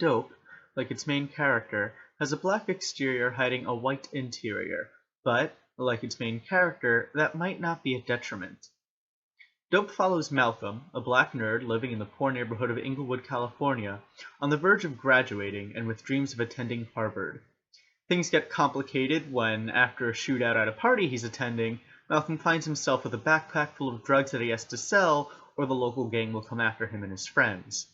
Dope, like its main character, has a black exterior hiding a white interior, but, like its main character, that might not be a detriment. Dope follows Malcolm, a black nerd living in the poor neighborhood of Inglewood, California, on the verge of graduating and with dreams of attending Harvard. Things get complicated when, after a shootout at a party he's attending, Malcolm finds himself with a backpack full of drugs that he has to sell, or the local gang will come after him and his friends.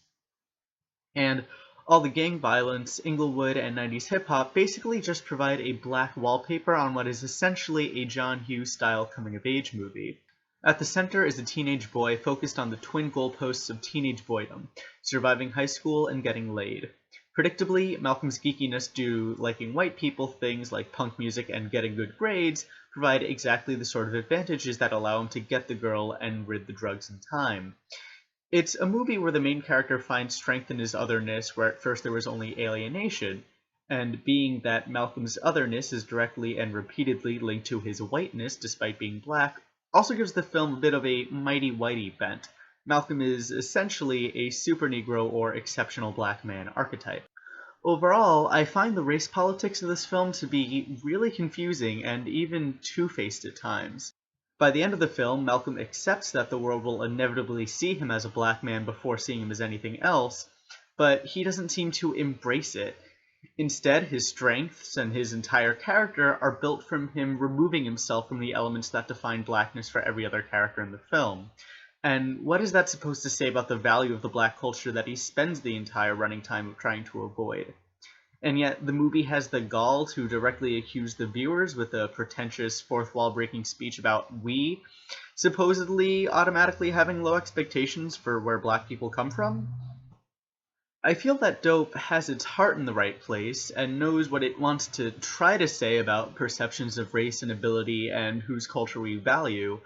And all the gang violence, Inglewood, and 90s hip-hop basically just provide a black wallpaper on what is essentially a John Hughes-style coming-of-age movie. At the center is a teenage boy focused on the twin goalposts of teenage boydom, surviving high school and getting laid. Predictably, Malcolm's geekiness due to liking white people, things like punk music and getting good grades, provide exactly the sort of advantages that allow him to get the girl and rid the drugs in time. It's a movie where the main character finds strength in his otherness, where at first there was only alienation, and being that Malcolm's otherness is directly and repeatedly linked to his whiteness despite being black, also gives the film a bit of a mighty whitey bent. Malcolm is essentially a super negro or exceptional black man archetype. Overall, I find the race politics of this film to be really confusing and even two-faced at times. By the end of the film, Malcolm accepts that the world will inevitably see him as a black man before seeing him as anything else, but he doesn't seem to embrace it. Instead, his strengths and his entire character are built from him removing himself from the elements that define blackness for every other character in the film. And what is that supposed to say about the value of the black culture that he spends the entire running time of trying to avoid? And yet, the movie has the gall to directly accuse the viewers with a pretentious fourth wall breaking speech about we supposedly automatically having low expectations for where black people come from? I feel that Dope has its heart in the right place and knows what it wants to try to say about perceptions of race and ability and whose culture we value,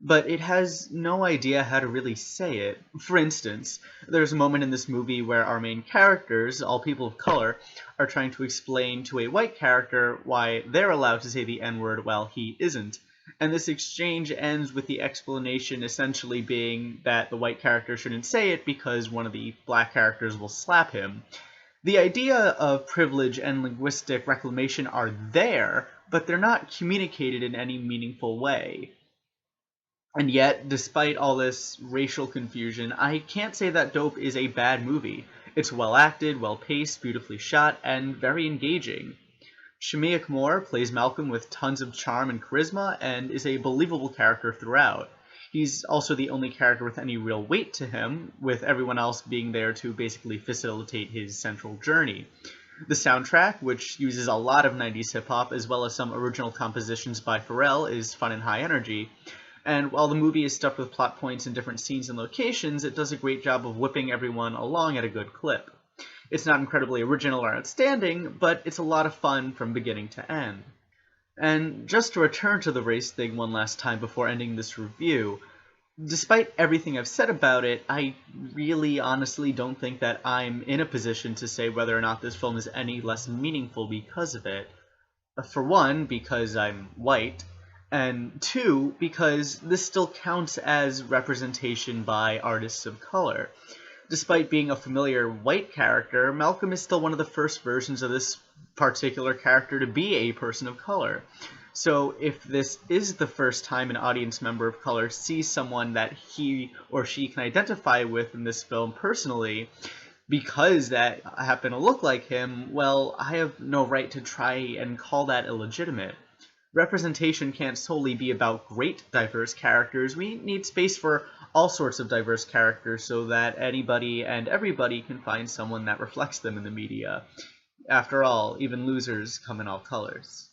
but it has no idea how to really say it. For instance, there's a moment in this movie where our main characters, all people of color, are trying to explain to a white character why they're allowed to say the N-word while he isn't. And this exchange ends with the explanation essentially being that the white character shouldn't say it because one of the black characters will slap him. The idea of privilege and linguistic reclamation are there, but they're not communicated in any meaningful way. And yet, despite all this racial confusion, I can't say that Dope is a bad movie. It's well acted, well paced, beautifully shot, and very engaging. Shameik plays Malcolm with tons of charm and charisma, and is a believable character throughout. He's also the only character with any real weight to him, with everyone else being there to basically facilitate his central journey. The soundtrack, which uses a lot of 90s hip-hop as well as some original compositions by Pharrell, is fun and high energy. And while the movie is stuffed with plot points in different scenes and locations, it does a great job of whipping everyone along at a good clip. It's not incredibly original or outstanding, but it's a lot of fun from beginning to end. And just to return to the race thing one last time before ending this review, despite everything I've said about it, I really honestly don't think that I'm in a position to say whether or not this film is any less meaningful because of it. For one, because I'm white, and two, because this still counts as representation by artists of color. Despite being a familiar white character, Malcolm is still one of the first versions of this particular character to be a person of color. So if this is the first time an audience member of color sees someone that he or she can identify with in this film personally, because that happen to look like him, well, I have no right to try and call that illegitimate. Representation can't solely be about great diverse characters. We need space for all sorts of diverse characters so that anybody and everybody can find someone that reflects them in the media. After all, even losers come in all colors.